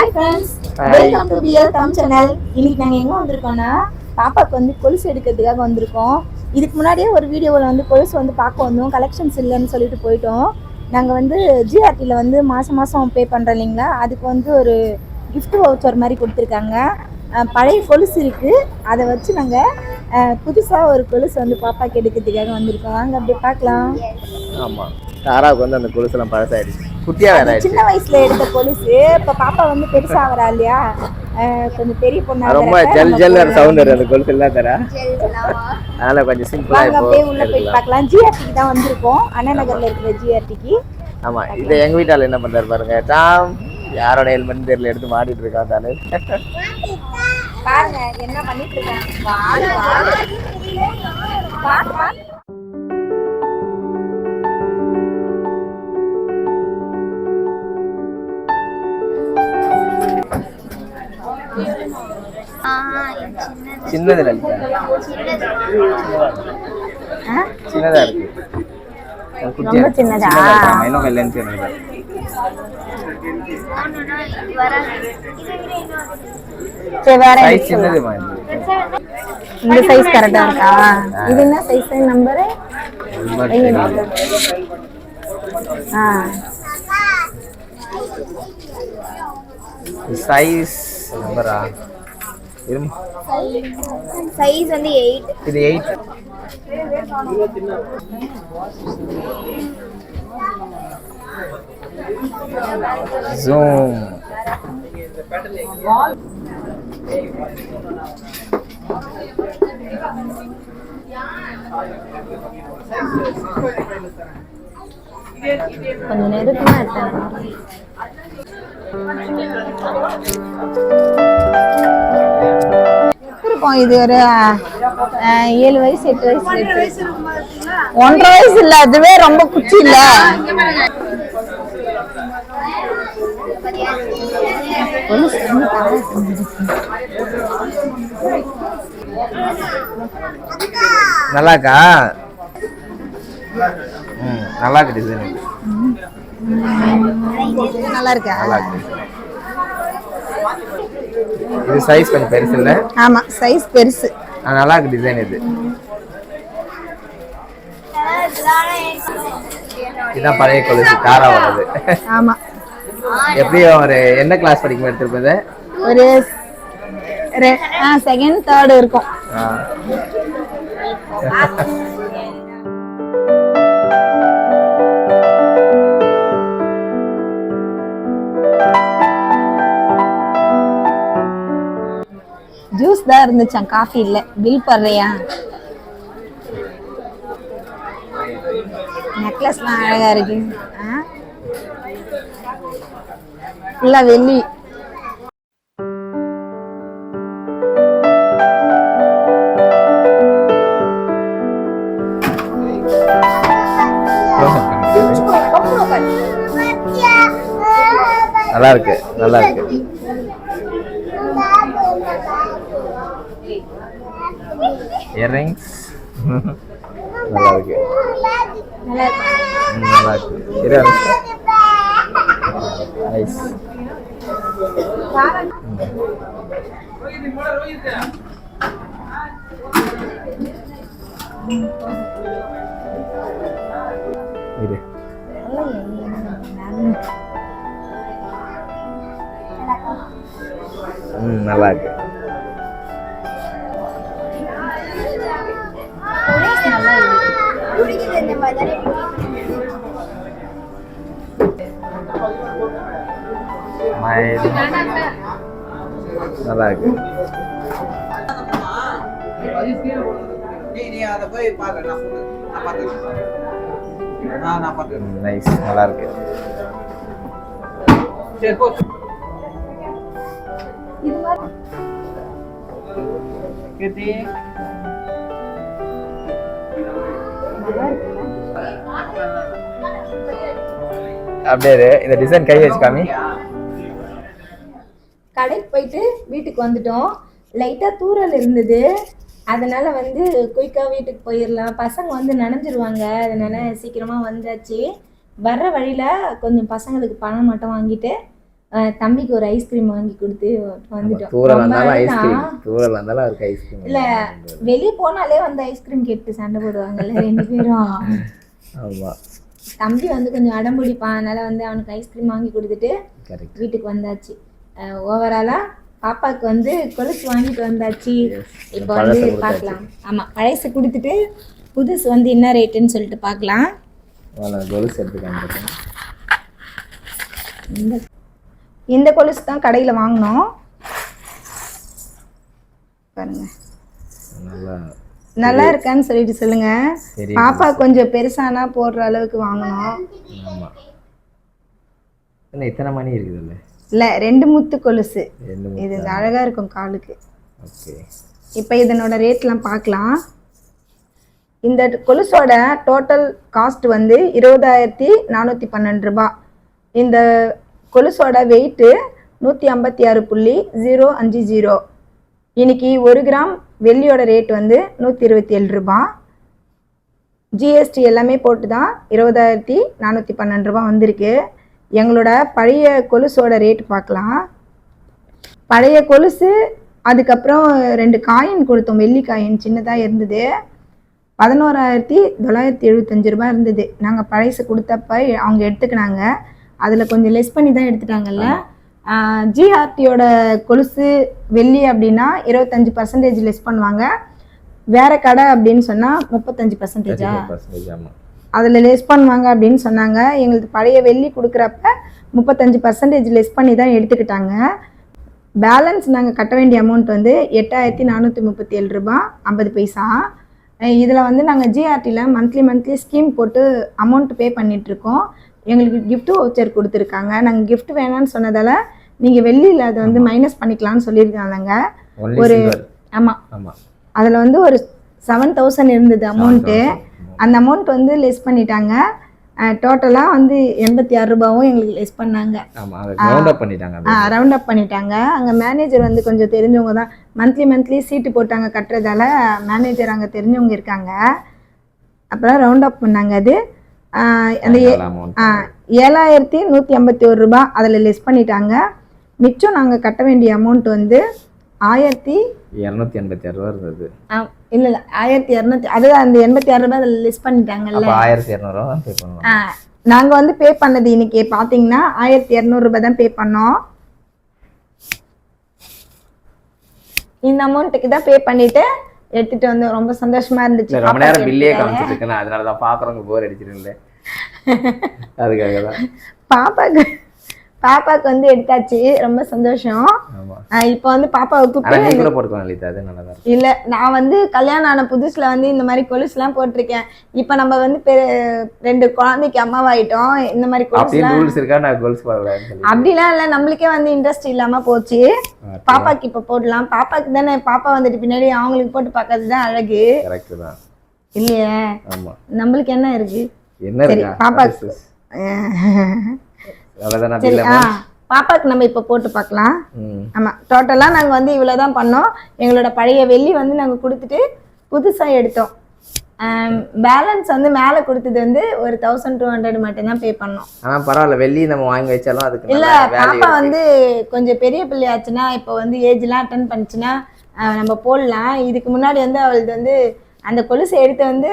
Hi friends, welcome to பிஎல் கம் channel. இன்னைக்கு நாங்கள் எங்கே வந்திருக்கோம்னா பாப்பாவுக்கு வந்து கொலுசு எடுக்கிறதுக்காக வந்திருக்கோம். இதுக்கு முன்னாடியே ஒரு வீடியோவில் வந்து கொலுசு வந்து பார்க்க வந்தோம், கலெக்ஷன்ஸ் இல்லைன்னு சொல்லிட்டு போயிட்டோம். நாங்கள் வந்து ஜிஆர்டியில் வந்து மாதம் பே பண்ணுறோம் இல்லைங்களா, அதுக்கு வந்து ஒரு கிஃப்ட் வவுச்சர் மாதிரி கொடுத்துருக்காங்க. பழைய கொலுசு இருக்குது, அதை வச்சு நாங்கள் புதுசாக ஒரு கொலுசு வந்து பாப்பாவுக்கு எடுக்கிறதுக்காக வந்திருக்கோம். வாங்க அப்படியே பார்க்கலாம். ஆமாம், தாராவுக்கு வந்து அந்த கொலுசுலாம் பழசாயிடுச்சு, குட்டியாக வேற சின்ன வயசுல எடுத்த கொலுசு. இப்போ பாப்பா வந்து பெருசாகிறா இல்லையா, கொஞ்சம் பெரிய பொண்ணா ரொம்ப ஜல் ஜல் சவுண்ட் வருது அந்த கொலுசு எல்லாம் தர. அதனால கொஞ்சம் சிம்பிளா இப்போ அப்படியே உள்ள போய் பார்க்கலாம். ஜிஆர்டிக்கு தான் வந்திருக்கோம், அண்ணா நகர்ல இருக்கிற ஜிஆர்டிக்கு. ஆமா, இது எங்க வீட்டால என்ன பண்றாரு பாருங்க. டாம் யாரோட ஹெல்மெட் தெரியல எடுத்து மாட்டிட்டு இருக்கான் தானே. பாருங்க என்ன பண்ணிட்டு இருக்காங்க. சின்னதுல சின்னதா இருக்கு, ரொம்ப சின்னதா. இன்னும் லென்த் என்ன சைஸ் சின்னது மாதிரி. இந்த சைஸ் கரெக்டா இருக்கா? இது என்ன சைஸ் நம்பர்? சைஸ் நம்பரா? சைஸ் வந்து 8. இது 8. ஜூம். கொஞ்சம் நெருக்கமா இருக்கேன். இது ஒரு 7 வயசு 8 வயசு 1.5 வயசு இல்ல, அதுவே ரொம்ப குச்சி இல்ல. நல்லா இருக்கா? நல்லா இருக்கு டிசைன். நல்லா இருக்கா? நல்லா இருக்கு. இது சைஸ் கொஞ்சம் பெருசு இல்ல? ஆமா, சைஸ் பெருசு. நல்லா இருக்கு டிசைன். இதுதான் பழைய கொலுசு, தாரா வருது. ஆமா, எப்படியும் ஒரு என்ன கிளாஸ் படிக்கும் எடுத்துருப்பது? ஒரு செகண்ட் தேர்ட் இருக்கும். ஜூஸ் தான் இருந்துச்சான், காஃபி இல்ல. பில் பண்றியா? நெக்லஸ்லாம் அழகா இருக்கு. ஃபுல்லா வெள்ளி. நல்லா இருக்கு, நல்லா இருக்கு. இயரிங்ஸ் நல்லா இருக்கு, நல்லா இருக்கு. நைஸ். இது நல்லா இருக்கு. நல்லா இருக்கு. நைஸ், நல்லா இருக்கு. அப்படியே இந்த டிசைன் கை வச்சு காமி. கடைக்கு போயிட்டு வீட்டுக்கு வந்துட்டோம். லைட்டா தூறல் இருந்தது, அதனால வந்து குயிக்காக வீட்டுக்கு போயிடலாம், பசங்க வந்து நனைஞ்சிருவாங்க, அதனால சீக்கிரமாக வந்தாச்சு. வர்ற வழியில் கொஞ்சம் பசங்களுக்கு பணம் மட்டும் வாங்கிட்டு தம்பிக்கு ஒரு ஐஸ்கிரீம் வாங்கி கொடுத்து வந்துட்டோம். தூரல் ரொம்ப இருந்தாலும் அழுதான். ஐஸ்கிரீம், தூரல் இருந்தாலும் அவருக்கு ஐஸ்கிரீம். இல்ல வெளியே போனாலே வந்து ஐஸ்கிரீம் கேட்டு சண்டை போடுவாங்கல்ல 2 பேரும். ஆமா, தம்பி வந்து கொஞ்சம் அடம் பிடிப்பான், அதனால வந்து அவனுக்கு ஐஸ்கிரீம் வாங்கி கொடுத்துட்டு கரெக்ட். வீட்டுக்கு வந்தாச்சு. ஓவராலா பாப்பாவுக்கு வந்து கொலுசு வாங்கிட்டு வந்தாச்சு. இப்போ வந்து பார்க்கலாம். ஆமா, பழசு கொடுத்துட்டு புதுசு வந்து என்ன ரேட்டுன்னு சொல்லிட்டு பார்க்கலாம். கொலுசு எடுத்துக்காங்க. இந்த கொலுசு தான் கடையில் வாங்கினோம் பாருங்க. நல்லா இருக்கான்னு சொல்லிட்டு சொல்லுங்க. பாப்பா கொஞ்சம் பெருசானா போடுற அளவுக்கு வாங்கணும். ஆமா, என்ன இத்தனை மணி இருக்குதுல்ல? இல்ல 2 முத்து கொலுசு. இது அழகா இருக்கும் காலுக்கு. ஓகே, இப்போ இதனோட ரேட்லாம் பார்க்கலாம். இந்த கொலுசோட டோட்டல் காஸ்ட் வந்து 20,412 ரூபாய். இந்த கொலுசோட வெயிட்டு 156.050. இன்னைக்கு 1 கிராம் வெள்ளியோட ரேட் வந்து 127 ரூபாய். ஜிஎஸ்டி எல்லாமே போட்டு தான் 20,412 ரூபாய் வந்திருக்கு. எங்களோட பழைய கொலுசோட ரேட் பார்க்கலாம். பழைய கொலுசு அதுக்கப்புறம் 2 காயின் கொடுத்தோம், வெள்ளி காயின் சின்னதாக இருந்தது. 11,975 ரூபாய் இருந்தது. நாங்கள் பழைசு கொடுத்தப்ப அவங்க எடுத்துக்கினாங்க. அதில் கொஞ்சம் லெஸ் பண்ணி தான் எடுத்துட்டாங்கல்ல. ஜிஆர்டியோட கொலுசு வெள்ளி அப்படின்னா 25% லெஸ் பண்ணுவாங்க. வேறு கடை அப்படின்னு சொன்னால் 35%. அதில் லெஸ் பண்ணுவாங்க அப்படின்னு சொன்னாங்க. எங்களுக்கு பழைய வெள்ளி கொடுக்குறப்ப 35% லெஸ் பண்ணி தான் எடுத்துக்கிட்டாங்க. பேலன்ஸ் நாங்கள் கட்ட வேண்டிய அமௌண்ட் வந்து 8,437 ரூபாய் 50 பைசா. இதில் வந்து நாங்கள் ஜிஆர்டியில் மந்த்லி ஸ்கீம் போட்டு அமௌண்ட் பே பண்ணிகிட்ருக்கோம். எங்களுக்கு gift வவுச்சர் கொடுத்துருக்காங்க. நாங்கள் gift வேணான்னு சொன்னதால் நீங்கள் வெள்ளியில் அதை வந்து மைனஸ் பண்ணிக்கலாம்னு சொல்லியிருக்காங்க. ஒரு ஆமாம், அதில் வந்து ஒரு 7,000 இருந்தது அமௌண்ட்டு. அந்த அமௌண்ட் வந்து லெஸ் பண்ணிட்டாங்க. டோட்டலாக வந்து 86 ரூபாவும் எங்களுக்கு லெஸ் பண்ணாங்க. ரவுண்ட் அப் பண்ணிட்டாங்க. அங்கே மேனேஜர் வந்து கொஞ்சம் தெரிஞ்சவங்க தான். மந்த்லி சீட்டு போட்டாங்க கட்டுறதால மேனேஜர் அங்கே தெரிஞ்சவங்க இருக்காங்க. அப்புறம் ரவுண்ட் அப் பண்ணாங்க. அது அந்த 7,181 ரூபாய் அதில் லெஸ் பண்ணிட்டாங்க. மிச்சம் நாங்கள் கட்ட வேண்டிய அமௌண்ட் வந்து 1,286 ரூபா இருந்தது. இல்லை 1,200. அதுதான் அந்த 86 ரூபாய் அதில் லெஸ் பண்ணிட்டாங்கல்ல. 1,200 பே பண்ணுவோம். நாங்கள் வந்து பே பண்ணது இன்னைக்கு பார்த்தீங்கன்னா 1,200 ரூபாய் தான் பே பண்ணோம். இந்த அமௌண்ட்டுக்கு தான் பே பண்ணிட்டு எடுத்துட்டு வந்து ரொம்ப சந்தோஷமா இருந்துச்சு. ரொம்ப நேரம் பில்லே காமிச்சிட்டு இருக்கேன், அதனால தான் பார்க்குறவங்க போர் அடிச்சிருங்களே, அதுக்காக தான். பாப்பாக்கு வந்து எடுத்தாச்சு, ரொம்ப சந்தோஷம். இப்போ வந்து பாப்பாவை கூப்பிட்டு இல்ல, நான் வந்து கல்யாணம் ஆன புதுசுல வந்து இந்த மாதிரி கொலுசுலாம் போட்டிருக்கேன். இப்போ நம்ம வந்து 2 குழந்தைக்கு அம்மாவாயிட்டோம். இந்த மாதிரி அப்படிலாம் இல்லை, நம்மளுக்கே வந்து இன்ட்ரெஸ்ட் இல்லாம போச்சு. பாப்பாக்கு இப்போ போடலாம், பாப்பாக்கு தானே, பாப்பா வந்துட்டு பின்னாடி அவங்களுக்கு போட்டு பார்க்கறது தான் அழகு இல்லையே. நம்மளுக்கு என்ன இருக்கு? பாப்பாக்கு சரி, பாப்பாக்கு நம்ம இப்போ போட்டு பார்க்கலாம். ஆமாம், டோட்டலாக நாங்கள் வந்து இவ்வளோ தான் பண்ணோம். எங்களோட பழைய வெள்ளி வந்து நாங்கள் கொடுத்துட்டு புதுசாக எடுத்தோம். பேலன்ஸ் வந்து மேலே கொடுத்தது வந்து ஒரு 1,200 மட்டும்தான் பே பண்ணோம். ஆனால் பரவாயில்ல, வெள்ளி நம்ம வாங்கி வச்சாலும் அதுக்கு இல்லை. பாப்பா வந்து கொஞ்சம் பெரிய பிள்ளை ஆச்சுன்னா, இப்போ வந்து ஏஜ்லாம் அட்டன் பண்ணிச்சுன்னா நம்ம போடலாம். இதுக்கு முன்னாடி வந்து அவளுக்கு வந்து அந்த கொலுசை எடுத்து வந்து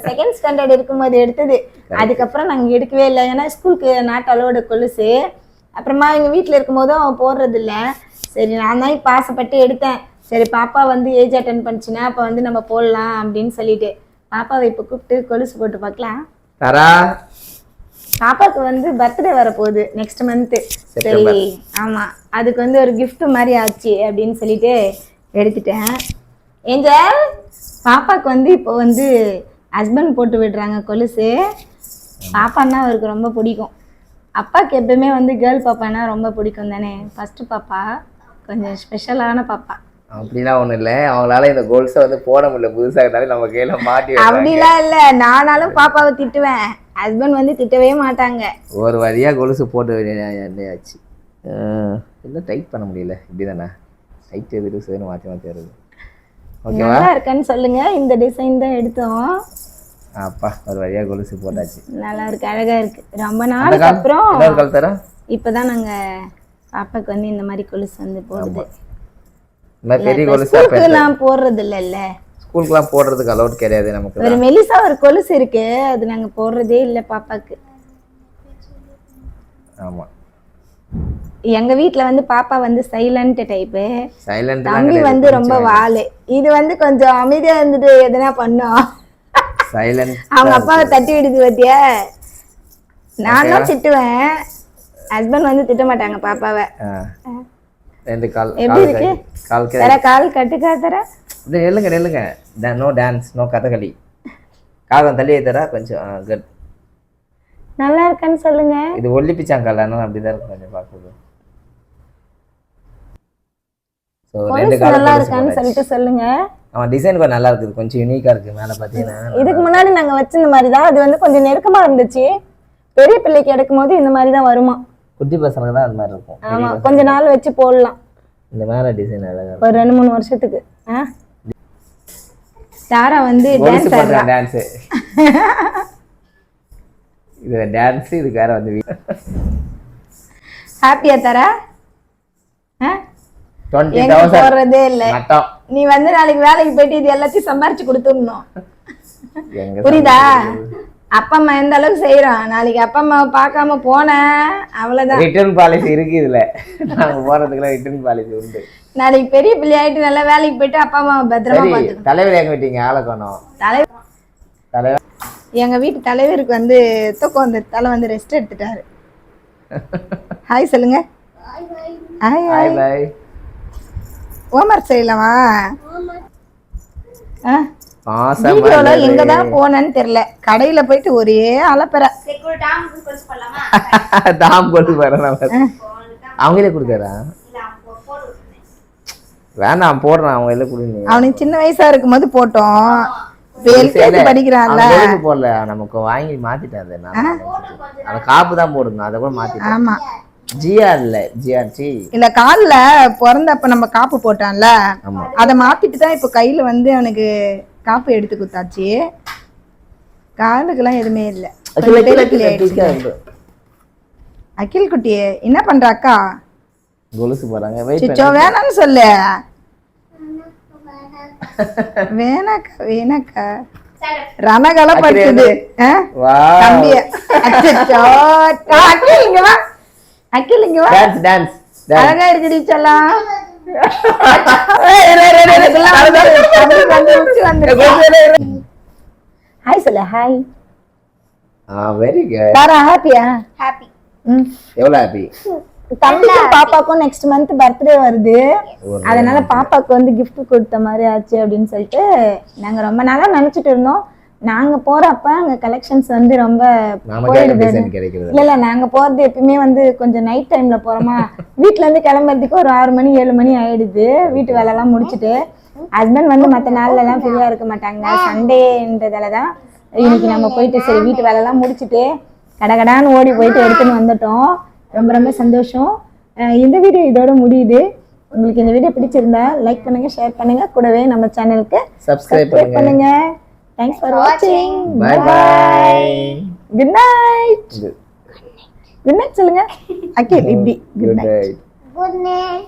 2nd ஸ்டாண்டர்ட் இருக்கும்போது எடுத்தது. அதுக்கப்புறம் நாங்கள் எடுக்கவே இல்லை, ஏன்னா ஸ்கூலுக்கு நாட் அலோட கொலுசு. அப்புறமா எங்கள் வீட்டில் இருக்கும்போதும் அவன் போடுறது இல்லை. சரி, நான் தான் இப்போ ஆசைப்பட்டு எடுத்தேன். சரி, பாப்பா வந்து ஏஜ் அட்டன் பண்ணிச்சுன்னா அப்போ வந்து நம்ம போடலாம் அப்படின்னு சொல்லிட்டு பாப்பாவை இப்போ கூப்பிட்டு கொலுசு போட்டு பார்க்கலாம். பாப்பாவுக்கு வந்து பர்த்டே வரப்போகுது நெக்ஸ்ட் மந்த்து. சரி, ஆமாம், அதுக்கு வந்து ஒரு gift மாதிரி ஆச்சு அப்படின்னு சொல்லிட்டு எடுத்துட்டேன். ஏஞ்சல், பாப்பாவுக்கு வந்து இப்போ வந்து ஹஸ்பண்ட் போட்டு விடுறாங்க கொலுசு. பாப்பான்னா அவருக்கு ரொம்ப பிடிக்கும். அப்பாவுக்கு எப்பவுமே வந்து கேர்ள் பாப்பானா ரொம்ப பிடிக்கும் தானே. ஃபர்ஸ்ட் பாப்பா கொஞ்சம் ஸ்பெஷலான பாப்பா. அப்படிலாம் ஒன்றும் இல்லை, அவங்களால இந்த கோல்ஸை வந்து போட முடியல, புதுசாக இருந்தாலும் நம்ம கையில் மாட்டி. அப்படிலாம் இல்லை, நானாலும் பாப்பாவை திட்டுவேன், ஹஸ்பண்ட் வந்து திட்டவே மாட்டாங்க. ஒரு வழியாக கொலுசு போட்டு ஆச்சு. இல்லை, டைட் பண்ண முடியல. இப்படி தானே டைட் எது சேர்ந்து மாற்றி வருது. நல்லா இருக்கான்னு சொல்லுங்க. இந்த டிசைன் தான் எடுத்தோம். அப்பா, ஒரு வழியா கொலுசு போட்டாச்சு. நல்லா இருக்கு, அழகா இருக்கு. ரொம்ப நாளுக்கு அப்புறம் இப்பதான் நாங்க பாப்பாக்கு வந்து இந்த மாதிரி கொலுசு வந்து போடுது. இந்த மாதிரி பெரிய கொலுசு ஸ்கூலுக்குலாம் போடுறது இல்லைல்ல, ஸ்கூலுக்குலாம் போடுறதுக்கு அலௌட் கிடையாது நமக்கு. ஒரு மெலிசா ஒரு கொலுசு இருக்கு, அது நாங்க போடுறதே இல்லை பாப்பாக்கு. ஆமா, எங்க வீட்ல வந்து பாப்பா வந்து சைலண்ட் டைப்பு, சைலண்ட். தம்பி வந்து ரொம்ப வாலு. இது வந்து கொஞ்சம் அமைதியா இருந்துட்டு எதனா பண்ணோம், சைலண்ட். அவங்க அப்பாவை தட்டி விடுது பத்தியா. நானும் திட்டுவேன், ஹஸ்பண்ட் வந்து திட்ட மாட்டாங்க பாப்பாவை. ரெண்டு கால் எப்படி இருக்கு? தர கால் கட்டுக்கா தர நெல்லுங்க. No dance, no Kathakali. காலம் தள்ளியே தர கொஞ்சம் குட். நல்லா இருக்கான்னு சொல்லுங்க. இது ஒல்லிப்பிச்சாங்கல்ல, அதனால அப்படிதான் இருக்கும் கொஞ்சம் பார்க்குது. ஸோ ரெண்டு காலம் நல்லா இருக்கான்னு சொல்லிட்டு சொல்லுங்க. அவன் டிசைன் கொஞ்சம் நல்லா இருக்குது, கொஞ்சம் யூனிக்கா இருக்கு. மேலே பார்த்தீங்கன்னா இதுக்கு முன்னாடி நாங்க வச்சிருந்த மாதிரி தான், அது வந்து கொஞ்சம் நெருக்கமா இருந்துச்சு. பெரிய பிள்ளைக்கு எடுக்கும் போது இந்த மாதிரி தான் வருமா. குட்டி பசங்களுக்கு தான் அது மாதிரி இருக்கும். ஆமா, கொஞ்ச நாள் வச்சு போடலாம். இந்த மேலே டிசைன் அழகா ஒரு 2-3 வருஷத்துக்கு. தாரா வந்து டான்ஸ் ஆடுறா. டான்ஸ் இது டான்ஸ், இதுக்கு வேற வந்து ஹாப்பியா தாரா? 20,000 போறதே இல்ல. மட்டம். நீ வந்து நாளைக்கு வேலைக்கு போயிட்டு இது எல்லாத்தையும் சம்பாரிச்சு கொடுத்துடணும், புரியுதா? அப்பா அம்மா எந்த அளவுக்கு செய்யறோம், நாளைக்கு அப்பா அம்மாவை பார்க்காம போன அவ்வளவுதான். ரிட்டர்ன் பாலிசி இருக்கு இதுல, நாங்க போறதுக்குலாம் ரிட்டர்ன் பாலிசி உண்டு. நாளைக்கு பெரிய பிள்ளை ஆயிட்டு நல்லா வேலைக்கு போயிட்டு அப்பா அம்மாவை பத்திரமா பார்த்துக்கணும். தலைவர் எங்க விட்டீங்க? ஆளை காணோம். தலைவர் எங்க வீட்டு தலைவருக்கு வந்து தூக்கம் வந்து தலை வந்து ரெஸ்ட் எடுத்துட்டாரு. ஹாய் சொல்லுங்க. Hi by. ஹோம்வொர்க் செய்யலாமா? வீடியோல எங்கதான் போனேன்னு தெரியல, கடையில போயிட்டு ஒரே அலப்பற. தாம் கொண்டு போறேன். அவங்களே கொடுத்தாரா? வேணாம் போடுறான், அவங்க எல்லாம் கொடுங்க. அவனுக்கு சின்ன வயசா இருக்கும் போது போட்டோம், படிக்கிறான்ல. போடல, நமக்கு வாங்கி மாத்திட்டாரு. அந்த காப்பு தான் போடணும், அதை கூட மாத்திட்டேன். ஆமா, ஜிஆர் இல்ல ஜிஆர்டி இல்ல. கால்ல பிறந்தப்ப நம்ம காப்பு போட்டான்ல, அதை மாத்திட்டு தான் இப்ப கையில வந்து அவனுக்கு காப்பு எடுத்து குத்தாச்சு. காலுக்கெல்லாம் எதுவுமே இல்ல. அகில் குட்டி என்ன பண்ற அக்கா? கொலுசு போறாங்க. வேணான்னு சொல்லு. வேணாக்கா வேணாக்கா, ரணகல படுத்துது தம்பிய. அகில் இங்க வா, அகில் இங்க வா. டான்ஸ் டான்ஸ் அழகா இருக்குடி செல்லம். ஹாய் சொல்லு. ஹாய். Very good. தாரா ஹாப்பியா? ஹாப்பி. எவ்வளவு ஹாப்பி? தம்பிக்கும் பாப்பாக்கும் நெக்ஸ்ட் மந்த் பர்த்டே வருது, அதனால பாப்பாக்கு வந்து கிஃப்ட் கொடுத்த மாதிரி ஆச்சு அப்படின்னு சொல்லிட்டு நாங்க ரொம்ப நாளா நினைச்சிட்டு இருந்தோம். நாங்க போறப்ப அங்க கலெக்ஷன்ஸ் வந்து ரொம்ப போயிடுது. இல்ல நாங்க போறது எப்பயுமே வந்து கொஞ்சம் நைட் டைம்ல போறோமா, வீட்டுல இருந்து கிளம்புறதுக்கு ஒரு 6 மணி 7 மணி ஆயிடுது. வீட்டு வேலை எல்லாம் முடிச்சுட்டு ஹஸ்பண்ட் வந்து மற்ற நாள்ல எல்லாம் ஃப்ரீயா இருக்க மாட்டாங்க, சண்டேன்றதாலதான் இன்னைக்கு நம்ம போயிட்டு சரி வீட்டு வேலை எல்லாம் முடிச்சுட்டு கடகடான்னு ஓடி போயிட்டு எடுத்துன்னு வந்துட்டோம். ரொம்ப ரொம்ப சந்தோஷம். இந்த வீடியோ இதோட முடியுது. உங்களுக்கு இந்த வீடியோ பிடிச்சிருந்தா லைக் பண்ணுங்க, ஷேர் பண்ணுங்க, கூடவே நம்ம சேனலுக்கு சப்ஸ்கிரைப் பண்ணுங்க. Thanks for watching. Bye bye. Good night. Good night சொல்லுங்க. அகில் இப்படி. Good night. Good night.